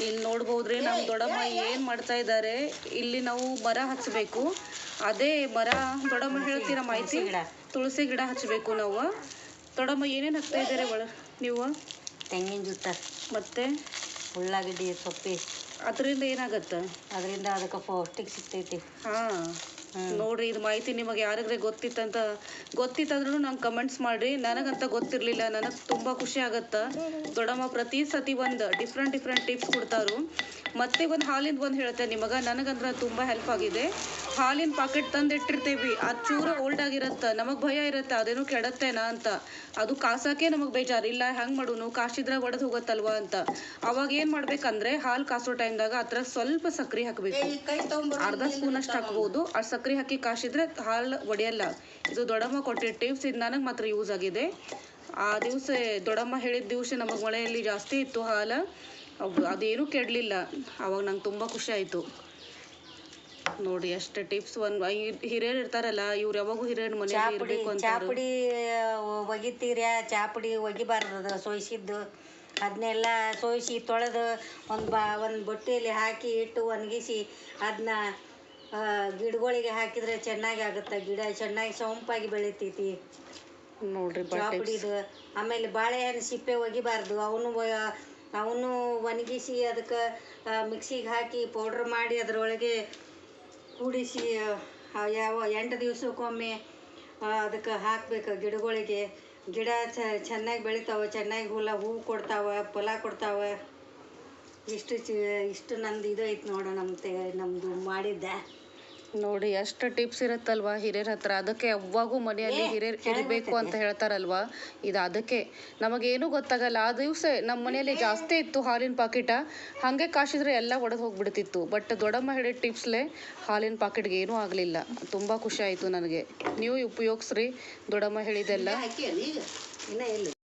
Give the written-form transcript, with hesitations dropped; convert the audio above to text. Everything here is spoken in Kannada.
ಇಲ್ಲಿ ನೋಡ್ಬೋದ್ರಿ ನಮ್ಮ ದೊಡ್ಡಮ್ಮ ಏನು ಮಾಡ್ತಾ ಇದ್ದಾರೆ. ಇಲ್ಲಿ ನಾವು ಮರ ಹಚ್ಚಬೇಕು. ಅದೇ ಮರ ದೊಡ್ಡಮ್ಮ ಹೇಳ್ತೀರಾ ಮಾಹಿತಿ? ತುಳಸಿ ಗಿಡ ಹಚ್ಚಬೇಕು ನಾವು. ದೊಡ್ಡಮ್ಮ ಏನೇನು ಹಾಕ್ತಾ ಇದ್ದಾರೆ ನೀವು? ತೆಂಗಿನ ಜುತ್ತ ಮತ್ತೆ ಉಳ್ಳಾಗಡ್ಡಿ ಸೊಪ್ಪಿ. ಅದರಿಂದ ಏನಾಗತ್ತೆ? ಅದರಿಂದ ಅದಕ್ಕೆ ಪೌಷ್ಟಿಕ ಸಿಗ್ತೈತಿ. ಹಾಂ ನೋಡ್ರಿ, ಇದು ಮಾಹಿತಿ ನಿಮಗೆ ಯಾರಿದ್ರೆ ಗೊತ್ತಿತ್ತಂದ್ರೂ ನಂಗೆ ಕಮೆಂಟ್ಸ್ ಮಾಡಿರಿ. ನನಗಂತ ಗೊತ್ತಿರಲಿಲ್ಲ. ನನಗೆ ತುಂಬ ಖುಷಿ ಆಗತ್ತೆ. ದೊಡ್ಡಮ್ಮ ಪ್ರತಿ ಸತಿ ಒಂದು ಡಿಫ್ರೆಂಟ್ ಟಿಪ್ಸ್ ಕೊಡ್ತಾರು. ಮತ್ತೆ ಒಂದು ಹಾಲಿಂದ ಒಂದು ಹೇಳ್ತೇನೆ ನಿಮಗೆ. ನನಗಂದ್ರೆ ತುಂಬ ಹೆಲ್ಪ್ ಆಗಿದೆ. ಹಾಲಿನ ಪಾಕೆಟ್ ತಂದು ಇಟ್ಟಿರ್ತೀವಿ, ಅದು ಚೂರು ಓಲ್ಡ್ ಆಗಿರತ್ತೆ. ನಮಗೆ ಭಯ ಇರುತ್ತೆ ಅದೇನೋ ಕೆಡತ್ತೇನಾ ಅಂತ. ಅದು ಕಾಸೋಕ್ಕೆ ನಮಗೆ ಬೇಜಾರು. ಇಲ್ಲ ಹೆಂಗೆ ಮಾಡೋನು, ಕಾಸಿದ್ರೆ ಒಡೆದು ಹೋಗುತ್ತಲ್ವ ಅಂತ. ಅವಾಗ ಏನು ಮಾಡ್ಬೇಕಂದ್ರೆ ಹಾಲು ಕಾಸೋ ಟೈಮ್ದಾಗ ಹತ್ರ ಸ್ವಲ್ಪ ಸಕ್ಕರೆ ಹಾಕಬೇಕು. ಅರ್ಧ ಸ್ಪೂನ್ ಅಷ್ಟು ಹಾಕ್ಬೋದು. ಆ ಸಕ್ಕರೆ ಹಾಕಿ ಕಾಸಿದ್ರೆ ಹಾಲು ಒಡೆಯಲ್ಲ. ಇದು ದೊಡ್ಡಮ್ಮ ಕೊಟ್ಟಿದ್ದ ಟಿಪ್ಸ್. ಇದು ನನಗೆ ಮಾತ್ರ ಯೂಸ್ ಆಗಿದೆ. ಆ ದಿವಸ ದೊಡ್ಡಮ್ಮ ಹೇಳಿದ ದಿವಸ ನಮಗೆ ಮಳೆಯಲ್ಲಿ ಜಾಸ್ತಿ ಇತ್ತು ಹಾಲು. ಅದೇನೂ ಕೆಡಲಿಲ್ಲ. ಅವಾಗ ನಂಗೆ ತುಂಬ ಖುಷಿ ಆಯಿತು. ನೋಡಿ ಅಷ್ಟು ಟಿಪ್ಸ್. ಒಂದು ಹಿರಿಯರು ಇರ್ತಾರಲ್ಲ, ಇವ್ರು ಯಾವಾಗೂ ಹಿರಿಯರ ಮನೆಯಲ್ಲಿ ಇರಬೇಕು ಅಂತ. ಚಾಪುಡಿ ಒಗಿತೀರ್ಯಾ? ಚಾಪುಡಿ ಒಗಿಬಾರ್ದು, ಸೋಯಿಸಿದ್ದು. ಅದನ್ನೆಲ್ಲ ಸೋಯಿಸಿ ತೊಳೆದು ಒಂದು ಬುಟ್ಟಿಯಲ್ಲಿ ಹಾಕಿ ಇಟ್ಟು ಒಣಗಿಸಿ ಅದನ್ನ ಗಿಡಗಳಿಗೆ ಹಾಕಿದರೆ ಚೆನ್ನಾಗಿ ಆಗುತ್ತೆ. ಗಿಡ ಚೆನ್ನಾಗಿ ಸೊಂಪಾಗಿ ಬೆಳಿತೈತಿ ನೋಡ್ರಿ ಚಾಪುಡಿದು. ಆಮೇಲೆ ಬಾಳೆಹಣ್ಣು ಸಿಪ್ಪೆ ಒಗಿಬಾರ್ದು. ಅವನು ಒಣಗಿಸಿ ಅದಕ್ಕೆ ಮಿಕ್ಸಿಗೆ ಹಾಕಿ ಪೌಡ್ರ್ ಮಾಡಿ ಅದರೊಳಗೆ ಕೂಡಿಸಿ 8 ದಿವಸಕ್ಕೊಮ್ಮೆ ಅದಕ್ಕೆ ಹಾಕಬೇಕು ಗಿಡಗಳಿಗೆ. ಗಿಡ ಚೆನ್ನಾಗಿ ಬೆಳಿತಾವೆ, ಚೆನ್ನಾಗಿ ಹೂವು ಕೊಡ್ತಾವೆ, ಫಲ ಕೊಡ್ತಾವೆ. ಇಷ್ಟು ನಂದು ಇದು ಐತೆ ನೋಡು ನಮ್ಮದು ಮಾಡಿದ್ದೆ. ನೋಡಿ ಎಷ್ಟು ಟಿಪ್ಸ್ ಇರುತ್ತಲ್ವ ಹಿರಿಯರ ಹತ್ರ. ಅದಕ್ಕೆ ಯಾವಾಗೂ ಮನೆಯಲ್ಲಿ ಹಿರಿಯರು ಇರಬೇಕು ಅಂತ ಹೇಳ್ತಾರಲ್ವ. ಇದು ಅದಕ್ಕೆ ನಮಗೇನು ಗೊತ್ತಾಗಲ್ಲ. ಆ ದಿವಸ ನಮ್ಮ ಮನೆಯಲ್ಲಿ ಜಾಸ್ತಿ ಇತ್ತು ಹಾಲಿನ ಪಾಕಿಟ. ಹಾಗೆ ಕಾಸಿದ್ರೆ ಎಲ್ಲ ಒಡೆದು ಹೋಗ್ಬಿಡ್ತಿತ್ತು. ಬಟ್ ದೊಡ್ಡಮ್ಮ ಹೇಳಿದ ಟಿಪ್ಸ್ಲೆ ಹಾಲಿನ ಪಾಕಿಟ್ಗೆ ಏನೂ ಆಗಲಿಲ್ಲ. ತುಂಬ ಖುಷಿ ಆಯಿತು ನನಗೆ. ನೀವು ಉಪಯೋಗಿಸ್ರಿ ದೊಡ್ಡಮ್ಮ ಹೇಳಿದೆಲ್ಲ.